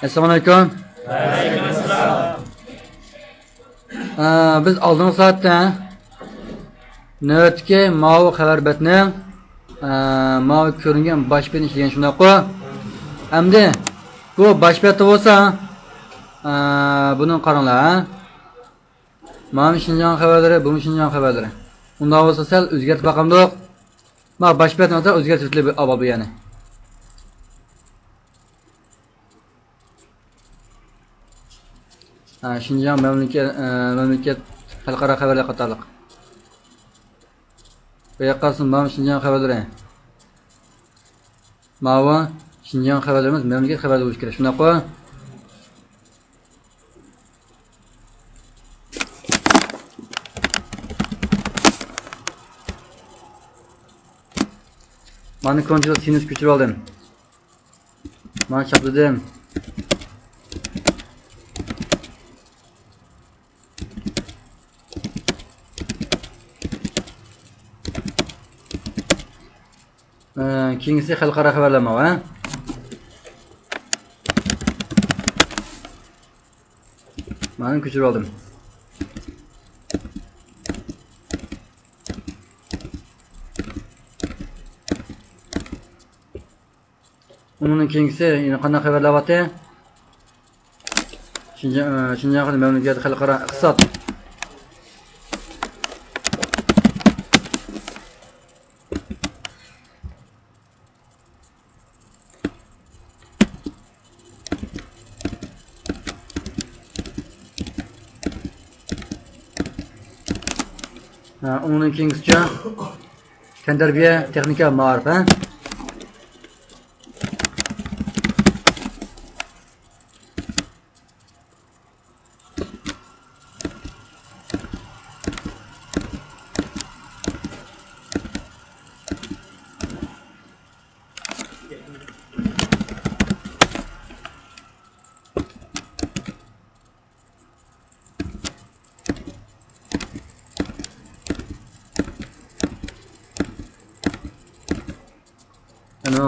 Assalamualaikum. Biz aldığımız saatte nöbetki mavi haber betne mavi görüngen baş beni işleyen şuna koy. Hamdi bu baş beti olsa bunun karınla mavi Şinjan haberleri, bu Şinjan haberleri. Unda olsa sel özgert bakamdık. Ma baş beti olsa özgert bir abalı yani. Şinjan memleket halkara haberler katarlık. Ve yakarsın mavi Şinjan haberleri. Mavi Şinjan haberlerimiz memleket haberleri oluşu gerek. Şuna koy. Mani kontrol sinüs küçük aldım. Mani çapladım. Kingisi halkara haberleme var. Mani küçük aldım. Onun ikincisi yine kanal haberler var. Şinjan memleket halkara iktisat. Onun ikincisi terbiye teknika marif.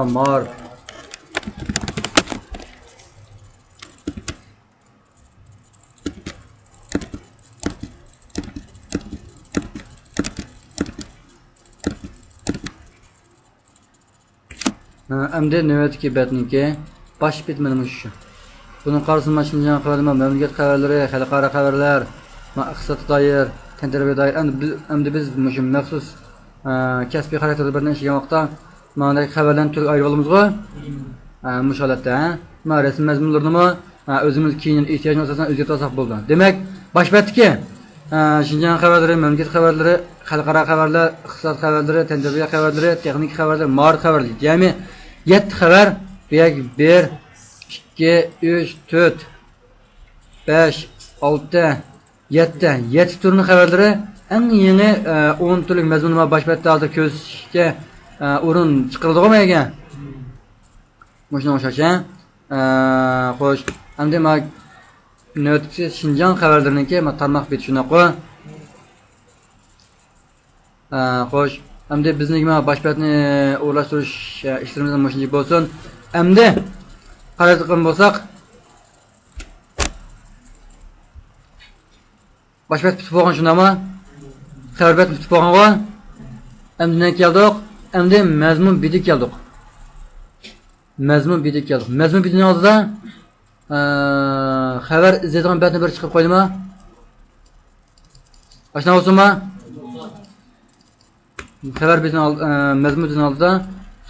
Marif. Emde nöbetki betniki baş bitmemiş. Bunun karşısında Şinjan haberleri, memleket haberleri, halkara haberler, iqtisodga dair, tenterbe dair. Emde biz müşüm məxsus kasbi xarakterli bir işleyen vaqtda ma'nadagi haberlarni turga ayırib olamizmi? Mush holatda, rasm mazmunlarini o'zimiz keyin ehtiyojga asosan o'zgartirsak bo'ldi. Demak, baş betdiki Şinjan haberleri, memleket haberleri, xalqaro haberler, iqtisod haberleri, tenterbiya haberleri, texnik haberler, ma'rif haberleri. Jami 7 haber, 1, 2, 3, 4, 5, 6, 7 turning haberleri eng yeni 10 turlik mazmunlar baş betda hozir ko'zga o'rin chiqarildi mı ekan? Muşuna o'xshash. Xo'sh, endi men nöbetki Şinjan haberleriniki tarmoq beti shuna qo'y. Xo'sh, endi bizning baş betni o'rlashtirish ishlarimiz shunday bo'lsin. Endi qaraydigan bo'lsak, baş bet bitib bo'lgan shunami? Xabar bet bitib bo'lgan-ku. Endi ne keldik? Endi mazmun bidik keldik. Mazmun bidining oldida xabar izlaydigan betni bir chiqib qo'ydimi? Oshna bo'lsinmi? Xabar betining mazmun betining oldida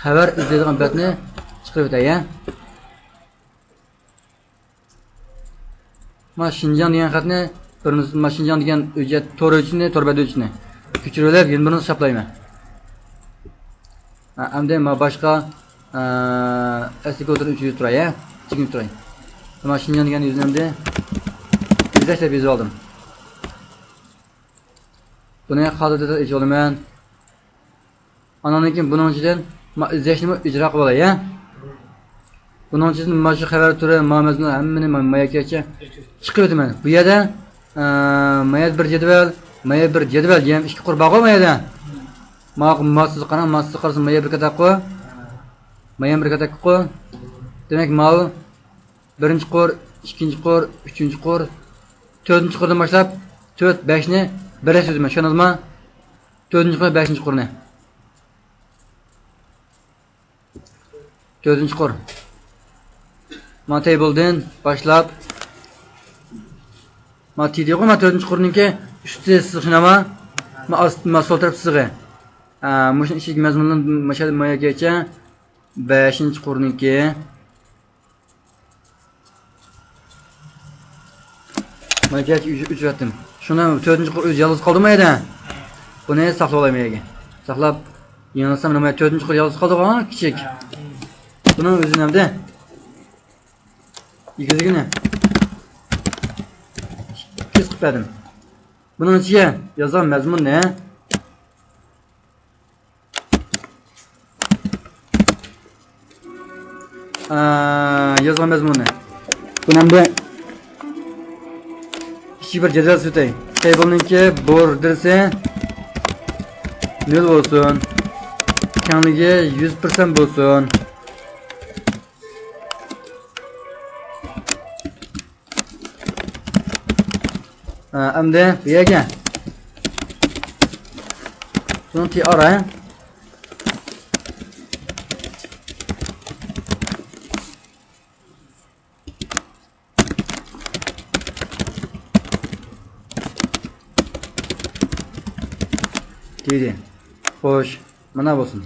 xabar izlaydigan betni chiqarib o'tay. Ma Şinjan degan xatni birimiz Şinjan degan hujjat to'rtini, to'rbadovchini ko'chirib, yana birini hisoblayman. Endi ma boshqa asli 300 turay, chiqib turay. Ama Şinjan degan yuzinimda izlashda bezib oldim. Buni hozirda ijro olaman. Andan keyin buning ichidan ma izlashni ijro qilib olay. Bunun için maçı haber turi, mamazını hemmini mayakacha chiqib o'taman. Bu yerda mayat bir jadval, ham ikki qurbaq olmaydi. Ma'siz qarasa maya bir katak qo'y. Mayam bir katak qo'y. Demak, mavi Birinchi qor, ikkinchi qor, uchinchi qor, to'rtinchi qordan boshlab 4, 5 ni bir so'zman, tushundingizmi? To'rtinchi qor, beshinchi qorni. To'rtinchi qor. Mana table'dan boshlab mana tiydiku mana to'rtinchi qorninki usti sig'inama, ma sol taraf sig'i. Mashina ichki mazmundan mayagacha 5-chi qorninki Mayagacha uchratdim. Shundan 4-chi qor o'zi yolg'iz qoldimi edi? Buni saqlab olayman ega. Saqlab yanılsam nima 4-chi qor yolg'iz qoldi-ku, kichik. Buni o'zi nimada? Yigizgina. Kes qildim. Buning ichiga yozgan mazmun ne? Yozgan mazmun ne? Buni hamda kichik bir jadval sutay. Table'ninki bordersi 0 bo'lsin. Kengligi 100% bo'lsin. Endi bu yerga buni TR deydi. Xo'sh, mana bo'lsin.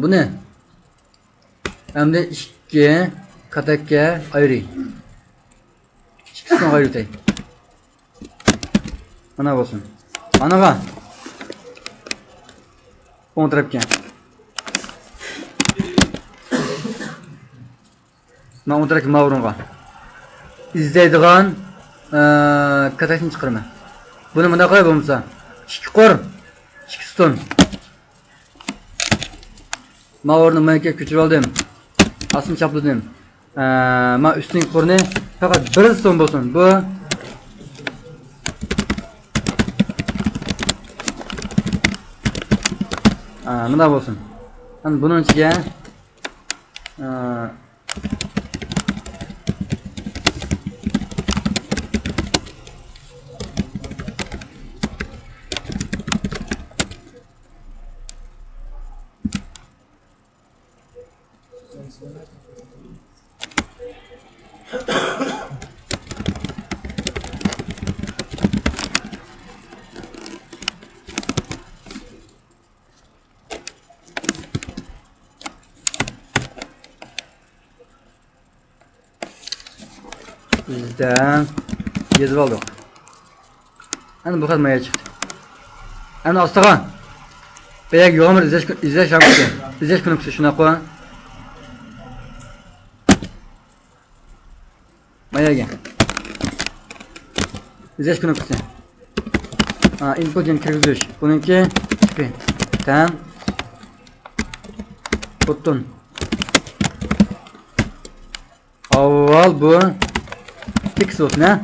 Buni endi 2 katakka ayring. İkisini ayırtay. Mana bo'lsin. Anaga. O'ng tarafga. Mana o'ng tarafga mavrunga. İzleydigan katakni chiqarman. Buni bunda qo'y bo'lmasa. 2 qor, 2 ston. Mavruni menga ko'chirib oldim. Asını chapladim. Ma üstündeki qorni faqat 1 ston bo'lsin. Bu bunda bo'lsin. Hani bunun ichiga bizden yazıp aldık. Hani bu kadar maya çıktı. Hani astağa belki yoğamır izleş şarkısı. İzleş kınıksı şuna koy. Maya gel. İzleş kınıksı. Input yani kirgizmiş. Bununki tipi. Tamam. Button. Avval bu X olsun ha.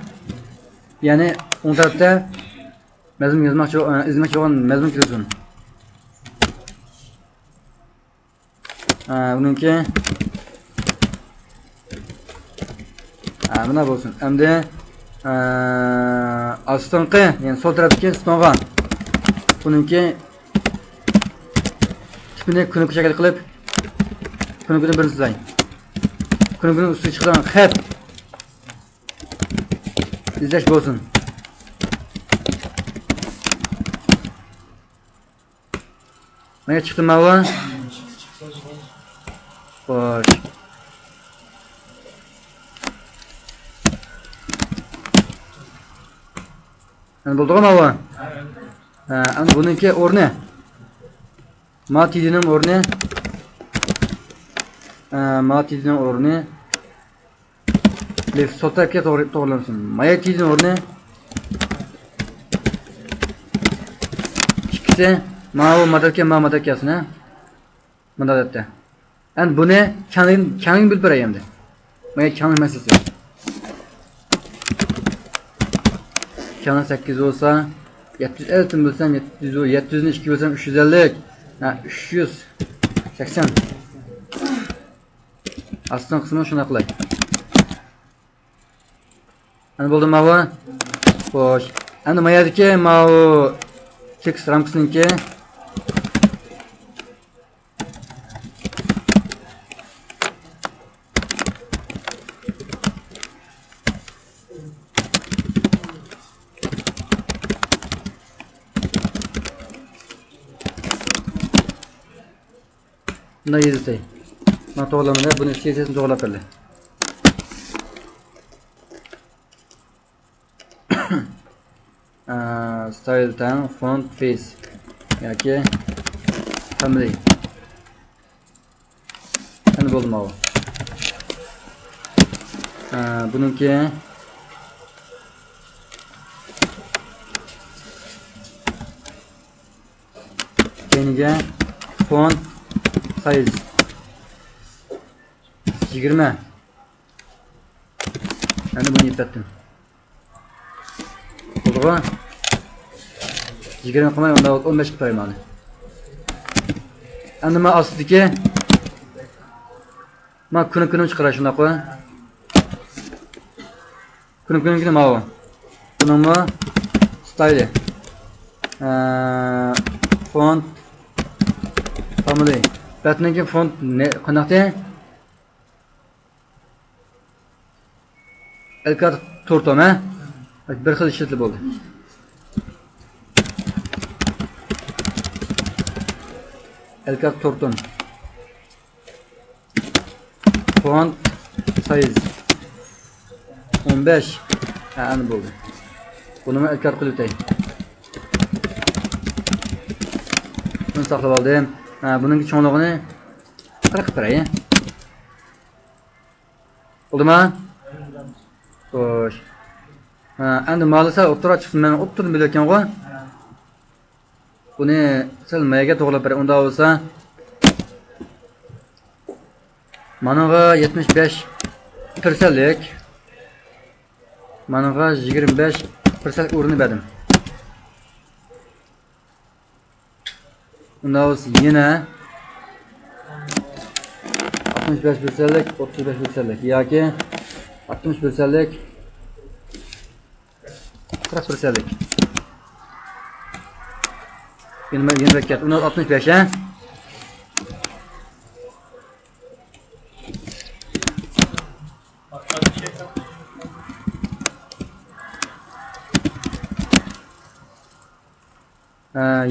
Yani on tarafta mezun yazmak çok izlemek çok mezun kiriyorsun. Bununki buna bo'lsin. Endi astonqi, yani sol taraftaki stonga. Bununki tipini kuni shakl qilib kuni birini sizlang. Kuni ustiga chiqqan xat izlash bo'lsin. Mana chiqdi mava. Xo'sh. Ana bo'ldimi mava? Ana buniki o'rni. Matidining o'rni. Matidining o'rni. Left sotakka to'g'rilansin. Mayatining o'rni. Ikkisi mava madakasini. Bunda datda. Endi buni kangin bilib beray endi. Maya kang masalasi. Kang 8 olsa 750 bo'lsam 700, 700 ni 2 bo'lsam 350. 380. Aslan kısmını şuna qilay. Ana bo'ldi mavu. Xo'sh. Endi mayadiki mavu text ramkasiniki bunday yezitay. Mana to'g'rilamada buni siyosatini to'g'rilab berdi. Style tan font face yoki family. Endi bo'ldi bu. Buniki keyinga font size 20. Endi buni yetdim. Bo'ldi. 20 qilmay unda 15 qilib qo'yman. Endi men ostidagi men kun chiqaray shunday qo'y. Kun mavu. Buningmi style. Font family. Batniki font ne qanaqda? Elkar to'rtoma. Bir xil ishlatilib bo'ldi. Elkar torton. Font size 15. Ana bo'ldi. Buni men elkar qilib o'tay. Buni saqlab oldim. Buning cho'nlig'ini qirqib beray. Bo'ldimi? Xo'sh. Endi ma'lisa o'tira chiqsin. Men o'ttirib bilayotgan qo'y. Buni sal mayaga to'g'rilab beray. Unda bo'lsa managa 75%lik managa 25% o'rni berdim. Unda bo'lsa yana 65%lik 35%lik yoki 60%lik 40%lik. Yeni rakat. Uni 65 ha.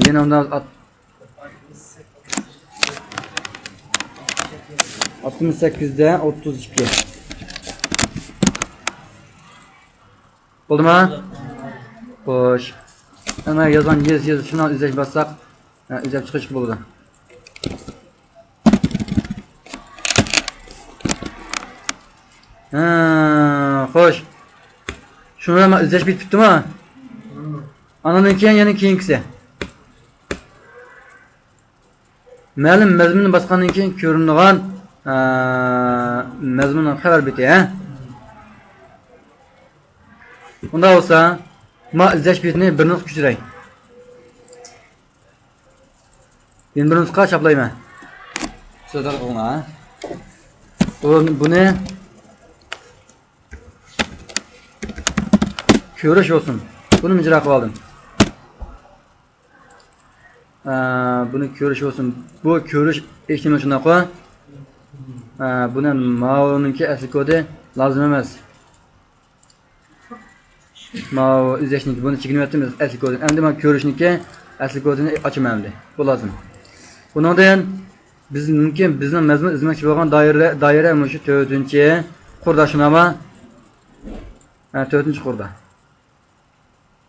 Yine ondan 68'de 32. Oldu mu? Hoş. Hemen yazan yaz şuna izleyiş bassak izleyip çıkış buldu. Hoş. Şunu hemen izleyiş bitti mi? Ananın yani keyingisi. Ma'lum mazmunni basqandan keyin ko'rinadigan mazmundan xabar beti, ha? Unda bo'lsa, ma izlash betini bir nusxa ko'chiray. Men bir nusxa chaplayman. So'zlar qilma, ha? Buni ko'rish olsun. Buni ijro qilib oldim. Buni ko'rish olsun. Bu ko'rish ehtimoli shunaqa. Buni ma'lumki asl kodi lozim emas. Ma'lum izlashniki buni chekinayapmiz asl kodini. Endi men ko'rishniki asl kodini ochaman endi. Bu lozim. Bundan biz mumkin bizning mazmun izlamoqchi bo'lgan doira shu 4-qurda shunama. 4-qurda.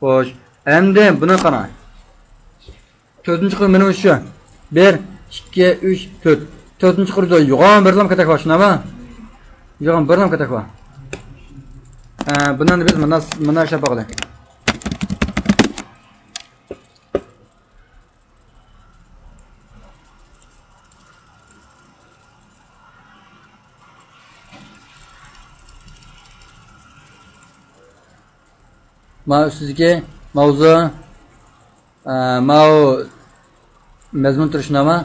Xo'sh, endi buni qara. 4-qur mana shu. 1 2 3 4. 4-qurda yo'g'on bir lam katak bor, shunami? Yo'g'on bir lam katak bor. Bundan biz mana ishlab boqdik. Sizga mavzu mazmun turishnoma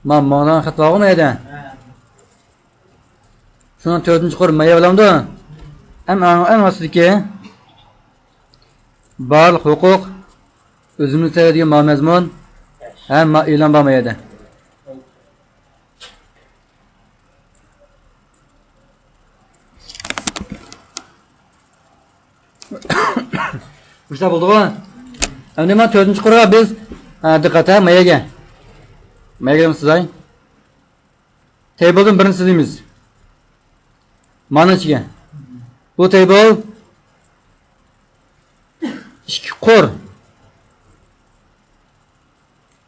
Ma'dan xat var mı edi? Şunun 4-cü qur maya bilamdı. En aslıki barliq huquq özümüz tayadigan ma mazmun hem ma e'lon bo'lmaydi. Bushta bo'ldimi? Endi men 4-cü qurga biz diqqat mayaga. Mayaga sizay. Table'dan birinchi sizimiz. Mana ichiga. Bu table 2 qur.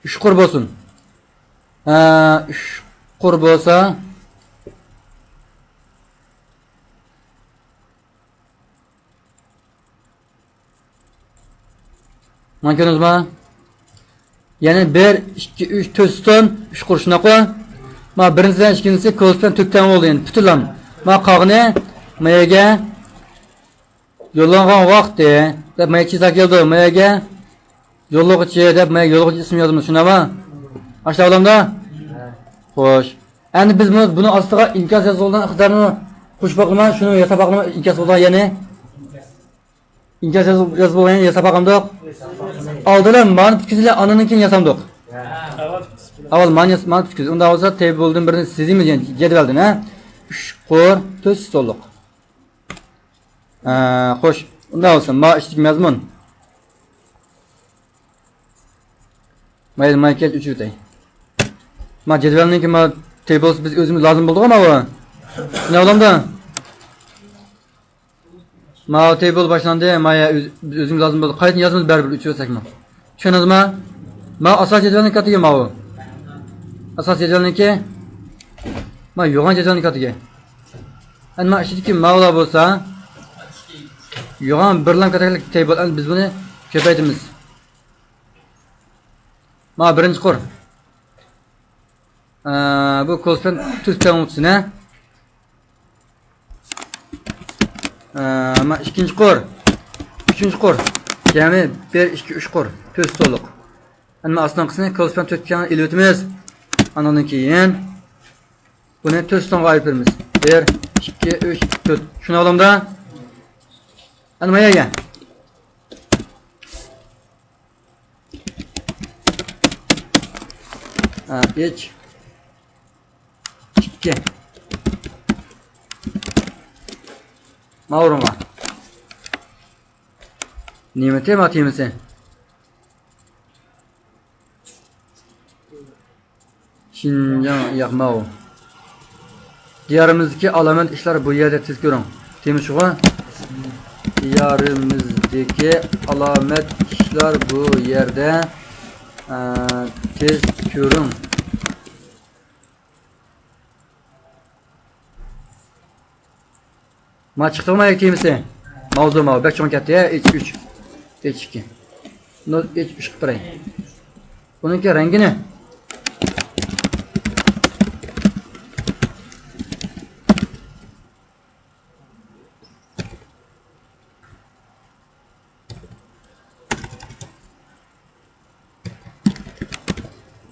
3 qur bo'lsin. 3 qur bo'lsa mana ko'rdingizmi? Ya'ni 1 2 3 4 3 qur shunaqa. Ma birinchidan ikkinchisi ko'zdan to'kdan bo'ldi endi butunlan. Ma qog'ni mayaga yo'llangan vaqtda deb maya chizak keldi. Mayaga yo'llovchi deb maya yo'llovchi ismi yozamiz, shunami? Aşağı odamda? Xo'sh. Endi biz buni ostiga inkas yozilgan iqtidorini qo'shib boqaman, shuni yasab boqaman, inkas bo'lgan ya'ni inkas yozib bo'lgan yasab boqamdiq. Oldilar ma'ni tutkizlar, ananikini yasamdiq. Avval ma'ni tutkiz. Unda bo'lsa table'dan birini sizimiz yani jadvaldan, ha? 3 qur 4 stolliq. Xo'sh. Unda bo'lsa ma ishlik mazmun. Mayli kel 3 o'tay. Ma jadvalniki ma tables biz o'zimiz lozim bo'ldi ama bu. Ne olamda? Ma table boshlandi, ma biz o'zimiz lozim bo'ldi. Qaytini yozamiz baribir 3 o'tsakmi? Tushundingizmi? Ma asosiy jadvalning katiga ma bu. Asosiy jadvalniki ma yo'g'on jadvalning katiga. Endi ma ishiki ma'lum bo'lsa yo'g'on birlam kategoriyalik table biz buni ko'paytiramiz. Ma birinchi qur. Bu ko'zdan tutgan o'tsina. Ma ikkinchi qur. Uchinchi qur. Jami 1 2 3 qur. 4 to'liq. Endi aslanqisini ko'zdan tutgan elotimiz. Andan keyin buni 4 tonga olib beramiz. 1 2 3 4. Shuni olamda. Endi mayaga. Geç. 2. Mavruma. Nimeti mi atayım sen? Şinjan yakmağı. Diyarımızdaki alamet işler bu yerde tez görün. Temiz şu an. Diyarımızdaki alamet işler bu yerde tez görün. Ma çıktı mı ayakta misin? Mavzu mav. Bek çok katta ya. H3. H2. Not H3 kıpırayı. Bununki rengi ne?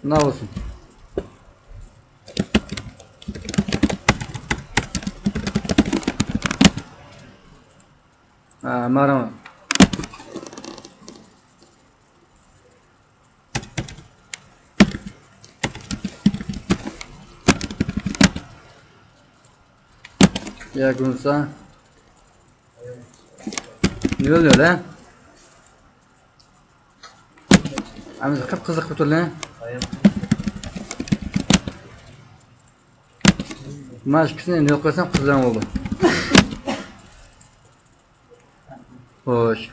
Ne olsun? Marama. Ya Gunsa. Ne oluyor lan? Amiz kızık bir lan. Maşkısını ne okursam kızlarım oldu. Hoş.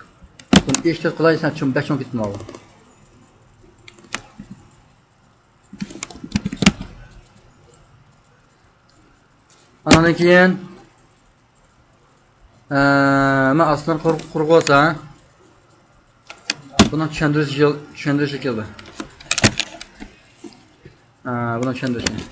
Bunu işte kolaysan çünkü 5-10 gitme oldu. Andan keyin men aslında quruq olsa buni tushundirish keldi. Buni tushuntirish.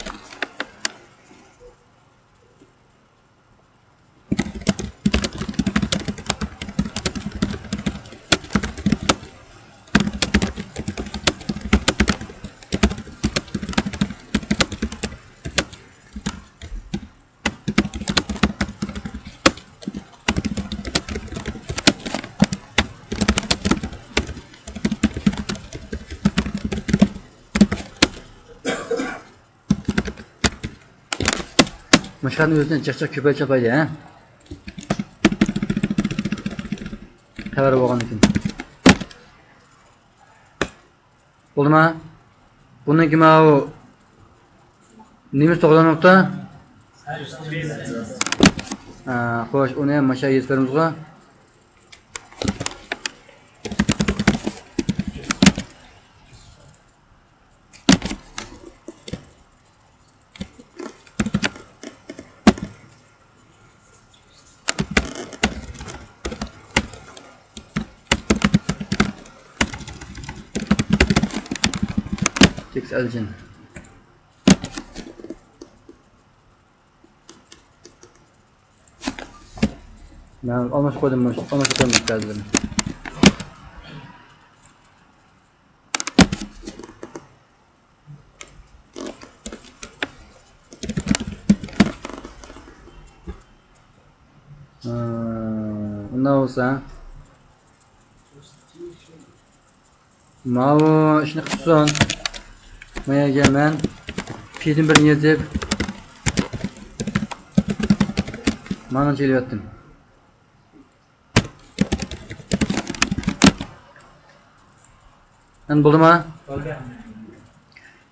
Mashhadni o'zidan chiqchiq ko'payib chapaydi, ha? Xabar bo'lgandan keyin. Bo'ldimi? Bundan keyin mana bu nimiz to'g'lanmoqda? Xo'sh, uni ham masha yetib beramizga. Aljin. Ben almış koydum, almış koydum geldim. Ne olsa? Mavu işini kutsun. Maya gelmen. Piyetin birini yazıp. Manın çeliyottun. Ben buldum ha.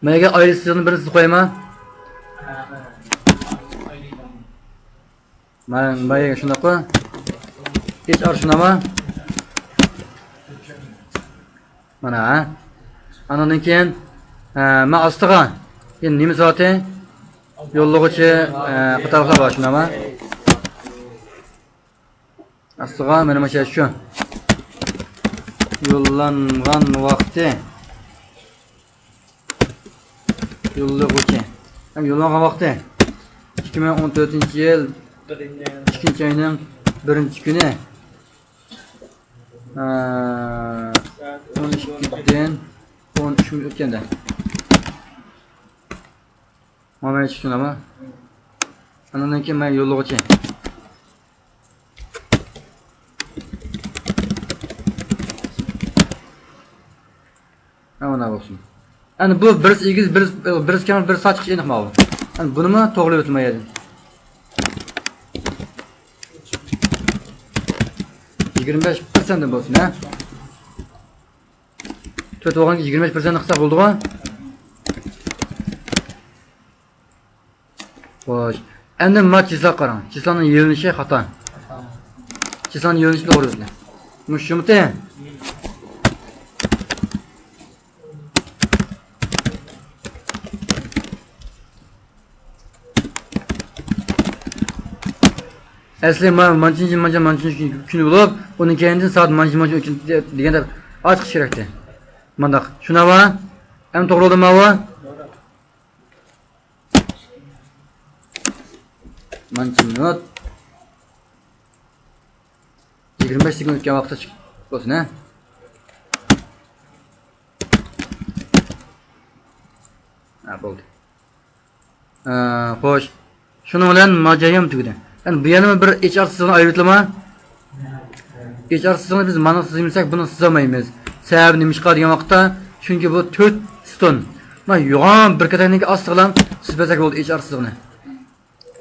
Maya gel ayrı sızını birisi koyayım ha. Maya gel şuna koy. Geç arşına mı? Mana ha. Ananın keyin men astiga endi nima soati yo'llovchi qatorlar bor shunami astiga mana mana shu yo'llangan vaqti yo'llovchi ham yo'llangan vaqti 2014-yil 2-oyning 1-kuni 12dan 13 kun o'tganda mana chiqsin ama andan keyin men yo'llovchi mana bo'lsin. Endi bu bir egiz bir kamar bir soch chiqish aniq ma'lum. Endi bunimi to'g'ri o'tmaydi. 25% dan bo'lsin, ha? To'rt o'g'onga 25% qilsa bo'ldi-ku. Xo'sh. Endi mat chisla qarang. Chislaning yo'linishi xato. Chislaning yo'linishi to'g'ri o'tdi. Mushumti. Asli manchinchi kuni bo'lib, uning keyindan soat manchinchi uchun deganda ochiq kerakdi. Mandaq. Shunaba? Ham to'g'ri bo'ldimi bu? Manchinot 25 sekund o'tgan vaqtda chiqib bo'lsin, ha? Ha, bo'ldi. Xo'sh. Shuning bilan mojariyam tugadi. Yani bu yana bir HR sızığını ayrıtlama. HR sızığını biz mana sızımsak bunu sızamayız. Sebebi neymiş diyen vaqtda çünkü bu 4 ston. Ma yoğan bir kataniki astıqlan süzbezak oldu HR sızığını.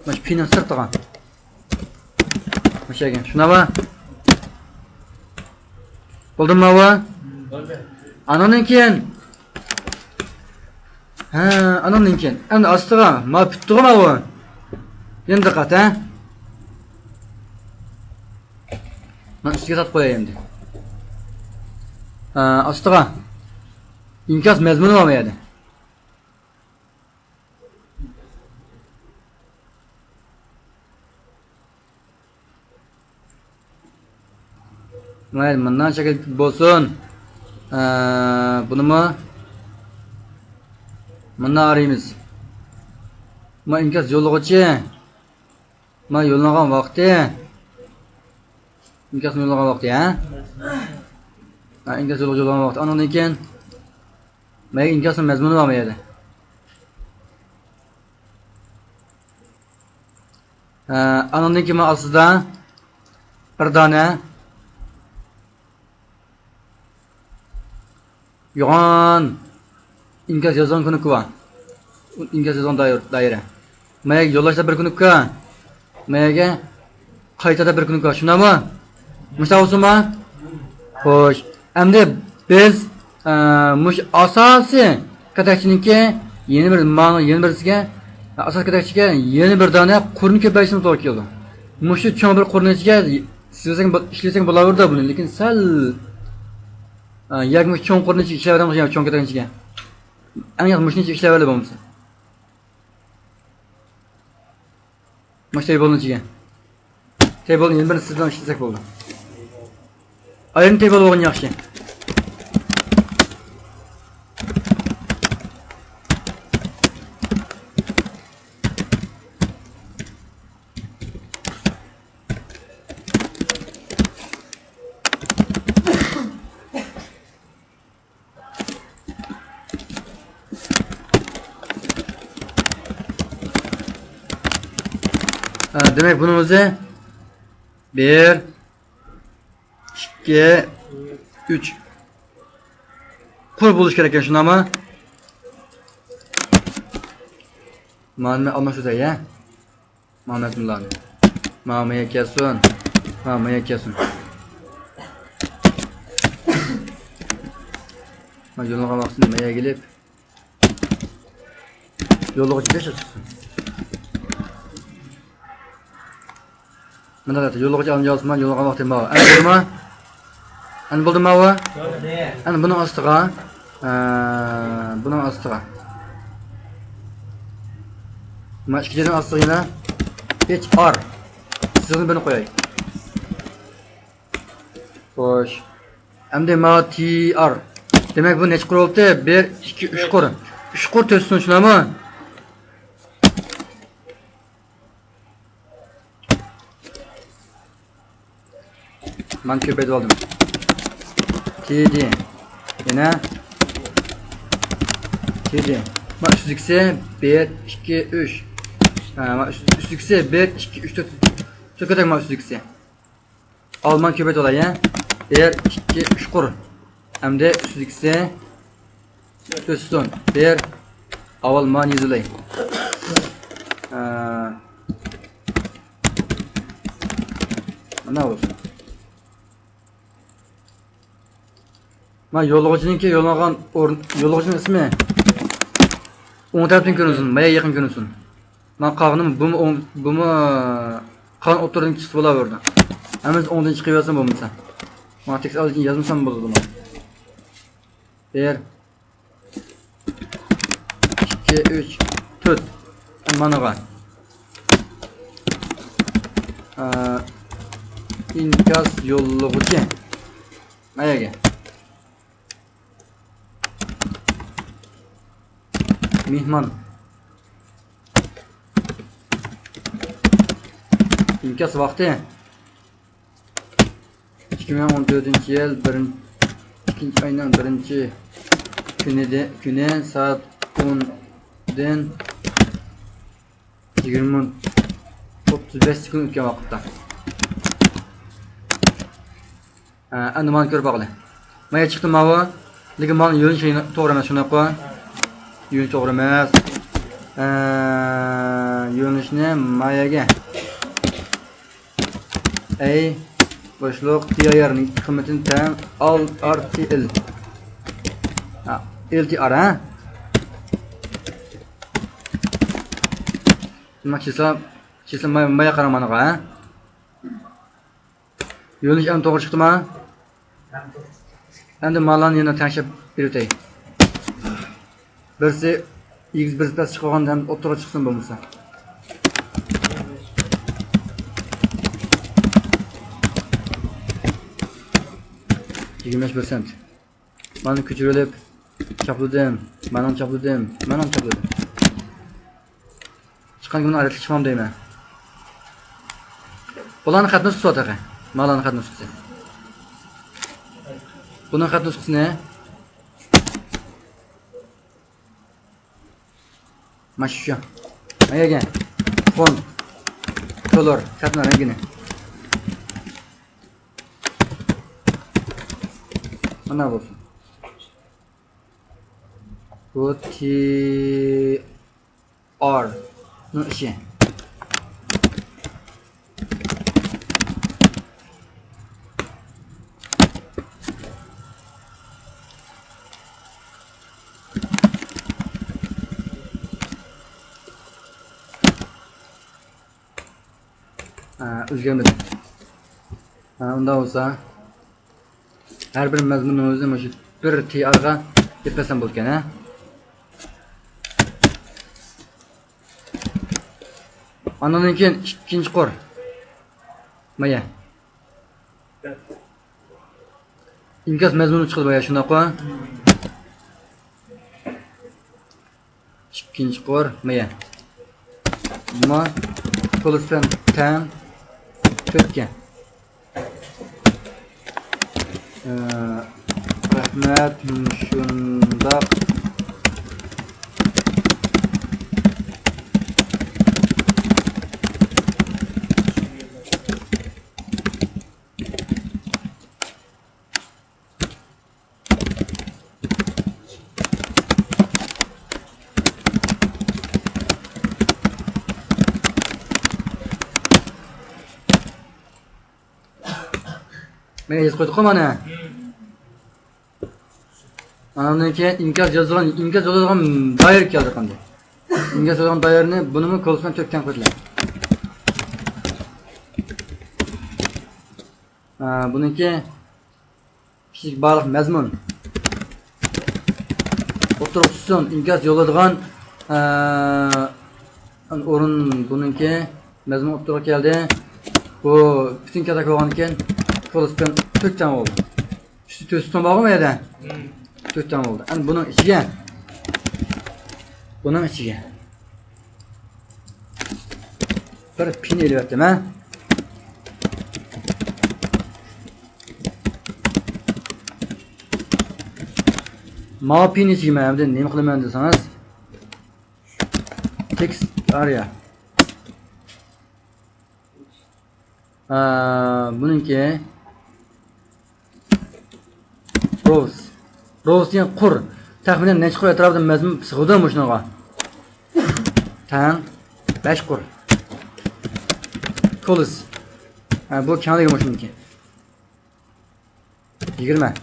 Maş pinin sırtıgan. Maş egen. Şuna ba. Buldun mu bu? Buldu. Ananın keyin. Ha, ananın keyin. Endi astıgan. Ma pittiği ma bu? Endi diqqat, ha? Ben üstüge tat koyayım endi. Astıga. İnkaz mezmunu olmayadi. Mayli, bundan şekil bo'lsin. Bunu mu? Bundan araymiz. Ma inkaz yo'llovchi. Ma yo'llagan vaqti. İnkaz yo'llagan vaqti, ha? İnkaz yo'llagan vaqti. Andan keyin men inkazning mazmuni bo'lmaydi. Andan keyin men aslida bir dona yo'g'on inkaz yozgan kuni kuva. İnkaz yozgan doira. Maya yo'lashda bir kunlikka. Mayaga qaytada bir kunlikka. Shundaymi? Mushtausimi? Xo'sh. Endi biz mush asosiy katakchiniki yeni birisiga asosiy katakchiga yeni bir dona qurni ko'payishini to'g'ri keldi. Mush cho'ng bir qurni ichiga ishlasang bo'laverdi buni, lekin sal yakmush cho'ng qurni ichiga ishlayveramiz, cho'ng katakchiga. Aniq mushni ichiga ishlayveradi bo'lmasa. Mush table ichiga. Table yeni bir sizdan ishlasak bo'ldi. Ayrim table bo'lgan yaxshi. Demek bunun o'zi 1 2 3 qur bo'lish kerak ekan, shundaymi? Mana almashtirsak, ya. Mana bunlarni. Mana kelsin. Mana kelsin. Mana yo'lga vaqtini maya kelib. Yo'lga chiqish. Mana da yo'lga olmayapman, yo'lga vaqtim bor. Ana bo'ldimi? Ana bo'ldimi va? Ana buni ostiga, buni ostiga. Mana ikkidan ostiga yana HR. Sizni buni qo'yay. Xo'sh. Endi TR. Demak bu necha qur bo'ldi? 1 2 3 qur. 3 qur to'sin, shunami? Ben köpek oldum. TD. Yine. TD. Bak üstlükse 1, 2, 3. Bak üstlükse 1, 2, 3, 4. Çok kadar mı üstlükse? Alman köpek olay ya. 1, 2, 3 kur. Hem de üstlükse 1. Alman yazılay. Ne olsun? Ben yo'lovchininki yo'llagan yo'lovchining ismi o'ng tarafdan ko'rinsin, maya yaqin ko'rinsin. Men qog'nim bumi qon o'tirdan chiqib bo'laverdi. Hamiz o'ngdan chiqib yozsam bo'lmasa. Men tekst olishni yozmasam bo'ladi. 1 2 3 4 managa. İnkaz yo'lovchi. Mayaga. Mehman. İnkaz vakti 2014-yil 2 ayning 1-kuni soat 10dan 20:35 sekund o'tgan vaqtda. Endi mana ko'rib boqinglar. Maya chiqdi mava, lekin mana yo'lini to'g'ri emas, shunaqa. Yo'lni to'g'ri emas. Yo'lishni mayaga. Ey boshliq tiyarning qiymatini tan RTL. LTR ha? Nima chizsa maya qaramaniga ha? Yo'lish ham to'g'ri chiqdimi? Endi mallarni yana tanishib berutay. Birsi x1 plus chiqqanda ham o'ttirib chiqsin bo'lmasa. %25%. Mani ko'chirilib chapladim, mana chapladim. Chiqqan kuni aratib chiqmam deyman. Bularni xat nusxasi sotaqa. Mallarni xat nusxasi. Bunun xat nusxasi ne? Maşşu. Ayaga. Fon. Color. Xatni rangini. Mana bo'lsin. Bu TR bunun işi. O'zgarmadi. Unda bo'lsa har bir mazmunni o'zi mana shu bir TRga yetkazsam bo'lgan, ha? Andan keyin ikkinchi qor. Maya. İnkaz mazmuni chiqdi boya shunaqa. İkinchi qor, maya. Nima? Qo'lisdan tam to'kkan. Rahmat, shundaq. Men yozib qo'ydik-ku mana. Andan keyin inkaz yozilgan doir keldi qanday. Inkaz yozilgan doirni bunimi qo'ldan to'kkan qo'ydilar. Buniki kichik baliq mazmun. O'tiribsin inkaz yozilgan o'rin buniki mazmun o'tirib keldi. Bu bütün katak olgan ekan. Qo'lisdan to'kkan oldu. Şu to'ston bog'mi edi? To'kkan oldu. Ana bunun ichiga. Bir pin eliyaptim, ha? Ma pin ichiga endi nima qilaman desangiz. Text area. Bununki Rose degan qur. Taxminan necha qur atrofida mazmun sig'udimi shunaqa? Tan 5 qur. Kolis. Bu kanalga shuniki. 20.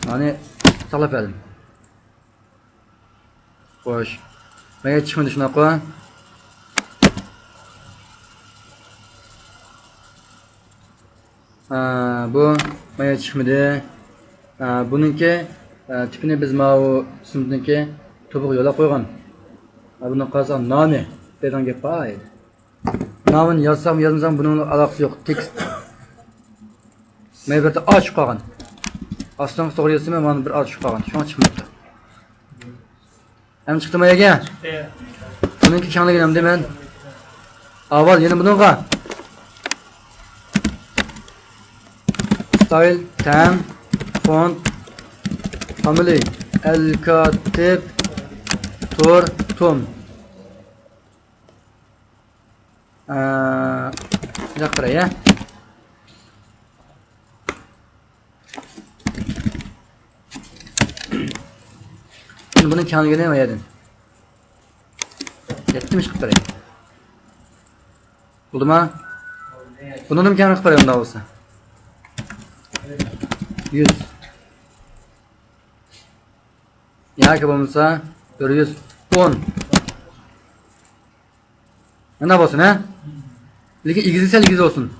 Mana talab edim. Xo'sh. Maya chiqmadi shunaqa. Bu maya chiqmadi. Buningki tipini biz mau sinfniki to'piq yo'lab qo'ygan. Buni qazon nomi degan gap bor edi. Nomini yozmasam buning aloqasi yo'q. Tekst. Men birda ochib qolgan. Aslan to'g'ri yozsam mana bir ochib qolgan. Shunga chiqmadi. Hem çıktı mı Ege? Bununki kanlı gelem de ben. Avval yeni bununla. Style, tem, font, family, el katib, tur, tum. Bir buraya. Bunun kanlı gelem ayadın. Yetti mi çıkıp parayı? Buldu mu? Bunun da kanlı parayı onda olsa. 100. Ya kabımızsa 110. Ne yapıyorsun ha? Lekin ilgisi ilgisi olsun.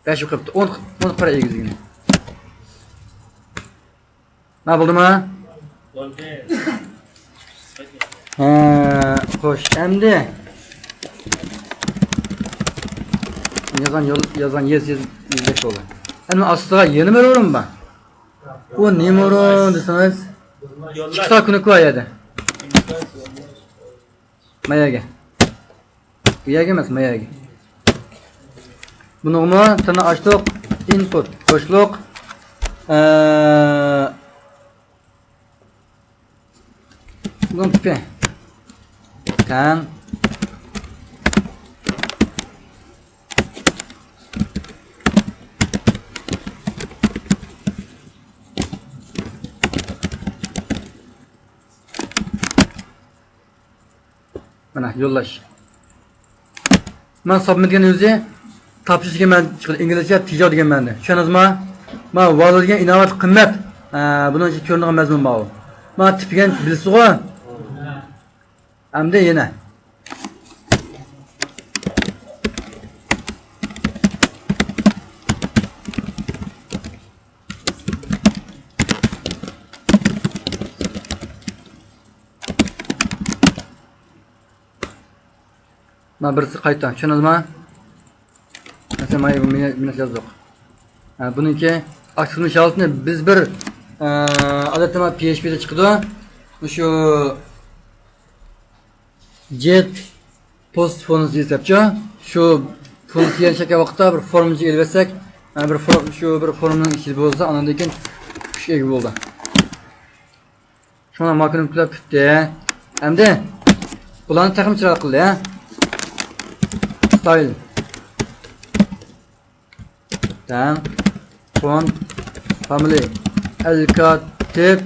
5 yukarıda 10 para ilgisi yine. Ne buldu mu? Hoş. Endi yazan yüzdek olur. Endi aslında yeni veriyorum ben. O ne moron deseniz çıkta günü koyaydı. Mayaga. Mayaga emas, mayaga. Bunu mu tana açtık. Input. Boşluk. Bunun tipi. Tam. Mana yo'llash. Men submit degan o'zi topshirish degan ma'no chiqadi. Inglizcha tijorat degan ma'no. Tushundingizmi? Men valo degan inovat qimmat. Buning ichi ko'ringan mazmun bor. Men tipigan bilsiz-ku. Hamda yana ma birisi qayta. Tushundingizmi? Mesela men yozdik. Buniki aktivni şaltini biz bir odatda PHP'da chiqdi. Shu jet post fonus deyapcha. Shu fonus yerchaka vaqtda bir formni elib olsak, bir formning ichida bo'lsa, andan keyin shu ega bo'ldi. Shuna makron yuklab bitdi. Hamda bularni taqim chiroq qildi, ha. Style. Tam font family el-katib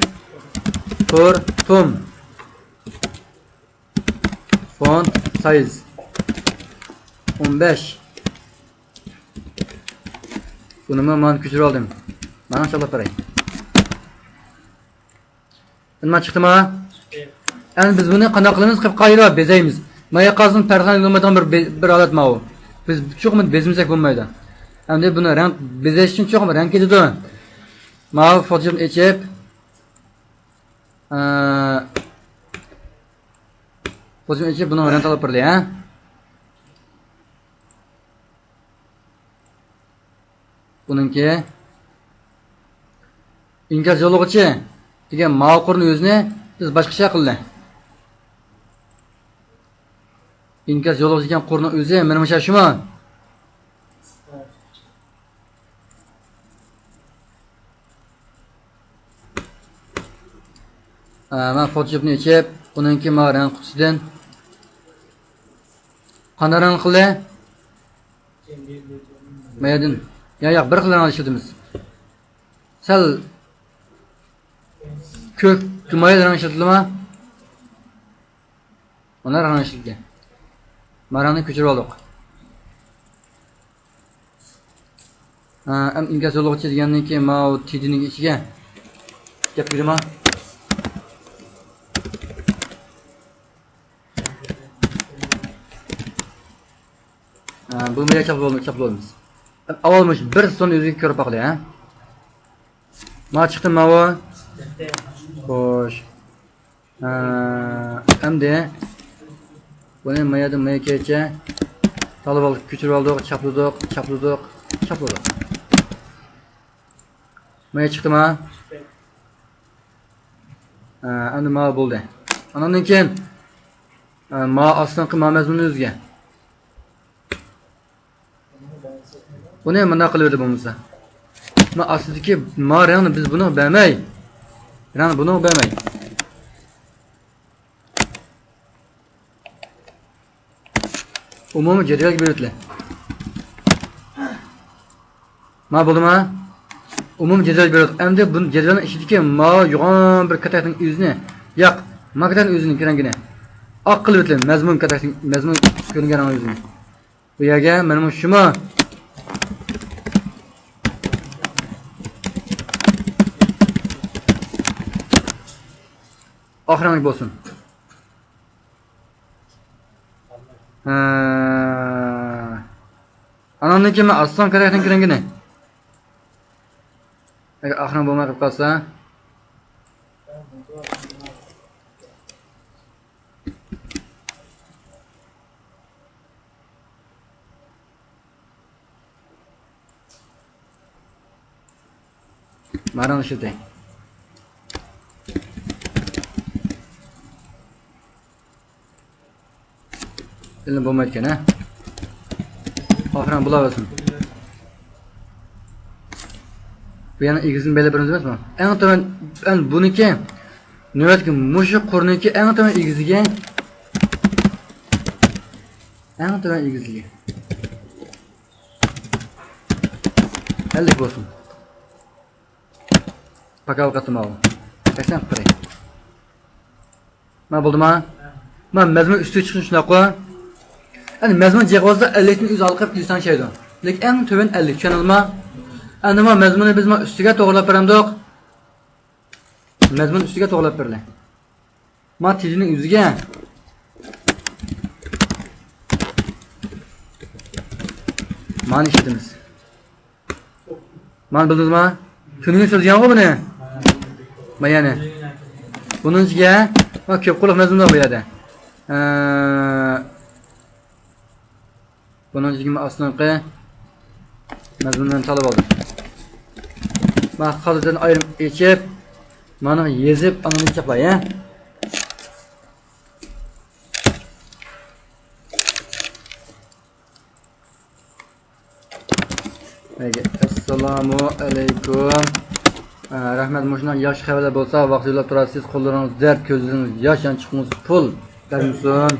tom font size 15. Buni men ko'chirib oldim. Mana inshaalloh qaray. Nima chiqdimi? Endi biz buni qanday qilamiz? Qilib qayirib bezaymiz. Maya qazın perxan olmadan bir alat ma o. Biz çok mu bezimsek bo'lmaydi. Endi buni rang bezash uchun cho'qim rang ketadi. Mavi fotoshop echib fotoshop echib buni rang olib berdi, ha. Buningki ingar yo'lg'ichi degan mavi qo'rni o'zini biz boshqacha qildi. İnkaz yo'lg'ichi degan qo'rni o'zi mana shumi. Men fotoshopni echib, buningki rang qutisidan qanday rang qildi? Mayadin. Yo'q, bir xil rang ishlatamiz. Sal ko'k mayda rang ishlatilma. Mana rang ishlatilgan. Marani ko'chirib oldik. Inkas yo'lg'ichi degandan keyin ma TDning ichiga gap beraman. Bu mega chaplolamiz. Avvalmish bir son o'ziga ko'rib baqdi, ha. Ma chiqdi mavo. Xo'sh. Endi buni mayadan mayagacha talab olib ko'chirib oldik, chapladik. Maya chiqdimi? Endi ma bo'ldi. Andan keyin ma aslan qilma mazmuni o'zga. Buni mana qilib bo'lmasa. Ma aslidagi ma rangni biz buni bermay. Rang buni bermay. Umumiy jadvalga berildi. Ma bo'ldimi? Umumiy jadval berildi. Endi bu jadvalning ichidagi ma yo'g'on bir katakning o'zini, yo'q, magdan o'zining rangini oq qilib o'tildi. Mazmun katakning mazmun ko'ringan o'zini. Bu yerga mana shumi oxirgi bo'lsin. Anandan keyin aslan karakterning rangini. Agar oxirgi bo'lmay qolib qolsa, marani ishlatay. Elim bo'lmaydi ekan, ha. Oxirgi bo'laversin. Bu yana egizini belab beramiz emasmi? Eng to'g'ri buniki navbatga mushu qo'rniki eng to'g'ri egiziga. Eng to'g'ri egiziga. Ellik bo'lsin. Pakal qatma. Qachon qiray? Ma bo'ldimi? Men mazmun üstü çıkın shunaqa. Endi mazmun jihozda 50 ni o'zi olib kelsan şeydi. Lekin eng töven 50 tushunilma. Endi men mazmuni biz üstüge to'g'rilab beramdiq. Mazmun üstüge to'g'rilab berildi. Men tilining o'ziga mani işlediniz. Man bildingizmi? Tuning so'zgan buni. Mayani. Bunun ichiga ma ko'p quloq mazmunlar qo'yadi. Bunun ichiga aslinqi mazmunlarni talab oldim. Ma hozirdan ayrim echib, mana yezib analiz qilay, ha? Assalomu alaykum. Rahmat, mushundan yosh xabarlar bo'lsa, vaqtida turasiz, qo'llaringiz dard, ko'zlaringiz yosh, yanchiqingiz pul bersin.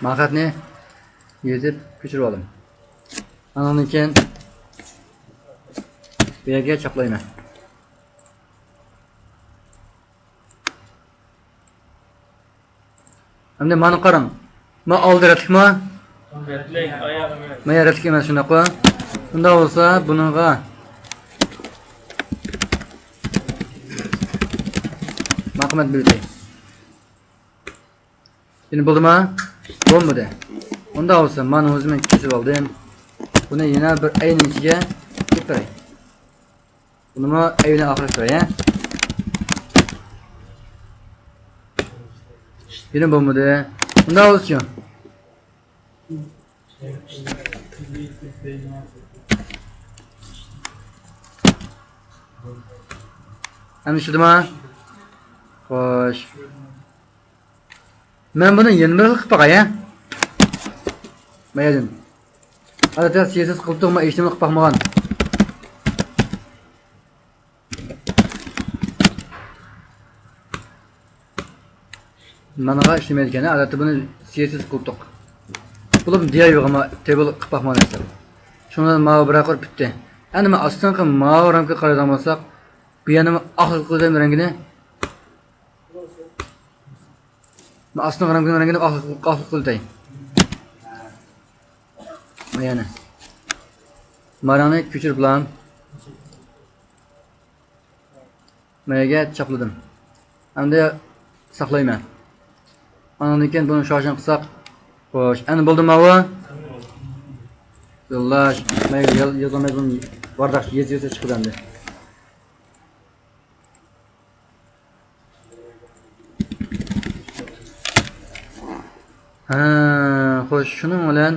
Maqsadni yezib ko'chirib oldim. Andan keyin bu yerga chaplayman. Endi meni qarang. Men oldiratlikmi? Men yaratlik emas shunaqa. Unda bo'lsa buningga maqomat berdi. Endi bo'ldimi? Bo'lmadi. Unda olsa men o'zim ko'chirib oldim. Buni yana bir ayning ichiga qo'yiray. Buni ayni oxiriga qo'yay. Yine bo'lmadi. Unda olsa anlaşıldımı? Xo'sh. Men buni yana bir qilib boqay, ha? Mayadin. Albatta siz qilib turma, eshitib qilib boqmagan. Managa ishlamaydi ekan, albatta buni siz qilib to'q. Bulum diye yok ama table qilib boqmagan. Shundan ma bırakır bitti. Endi men aslan ma ramga qaragan bo'lsak, bu yana oxir qilgan rangini men aslan ramga rangini oxir qilday. Mayana. Marani ko'chirib bilan mayaga chapladim. Endi saqlayman. Andan keyin buni shoshin qilsak, xo'sh, endi bo'ldimi bu? Yollash, men yozamayman. Bardak yez chiqdi endi. Ha, xo'sh, shuning bilan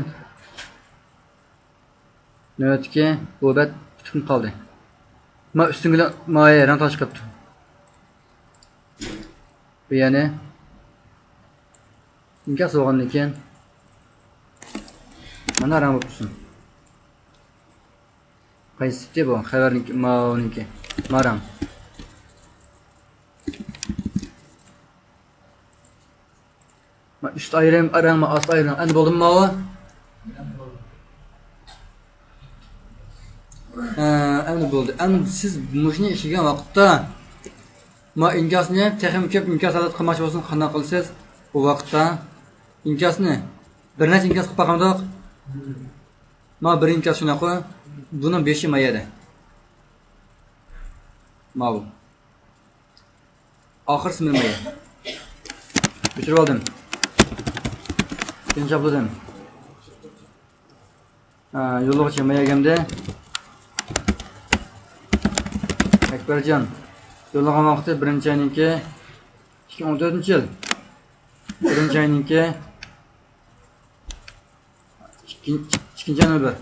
navbatga bu bat tutib qoldi. Men ustunga moya rang tosh qilibdi. Bu yana inkas bo'lgandan keyin mana rang bo'lsin. Qaysi bu? Xabarniki, maoniki. Maram. Ma üst ayırım, arang ma ast ayırım. Endi bo'ldimi bu? Endi bo'ldi. Endi siz mushni ishlagan vaqtda ma inkasni texnik ko'p inkasalat qilmoqchi bo'lsin, qanday qilsiz? Bu vaqtda inkasni bir necha inkas qilib boqamdiq. Ma bir inkas shunaqa, buni 5i mayada. Ma bu. Oxirisi maya. Bitirib oldim. Keyin chapladim. Yo'lga mayagamda Akbarjon yo'llagan vaqti birinchi ayniki 2014-yil. Birinchi ayniki ikkinchi noyabr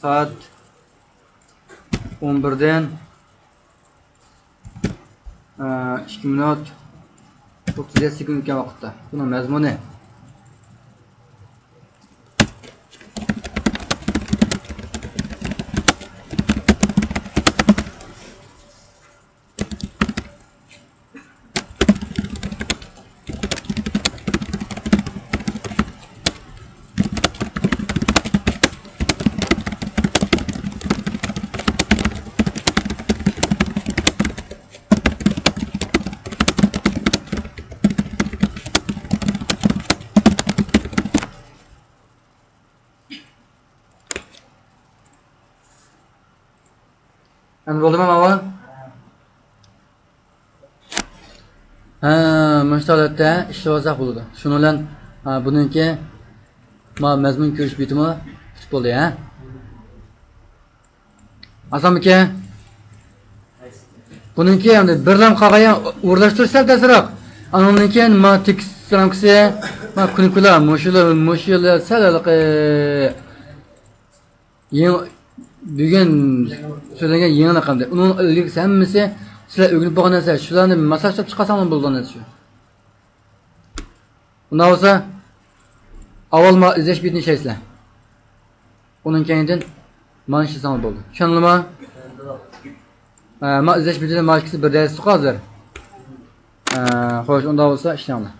soat 11'den 2 minut 37 sekund o'tgan vaqtda. Buning mazmuni Endi bo'ldimi mava? Mana shu holatda ishlasak bo'ladi. Shuning bilan buningki mazmun ko'rish bitimi bitib bo'ldi, ha? Asamiki buningki endi birlam qolgan o'rlashtirishlar tezroq. Anondan keyin ma tekst ramkisi ma kunikula mushular salaliq bugun so'zlagan yangi raqamda. Uning ilgisi hammasi sizlar o'rganib bo'lgan narsa. Shularni maslashtirib chiqarsam bo'lgan narsa shu. Undan bo'lsa avval ma izlash bitni ishlaysizlar. Undan keyindan mana shu zamon bo'ldi. Tushundingmi? Ma izlash bitini malkisi bir dars hozir. Xo'sh, unda bo'lsa ishlanglar.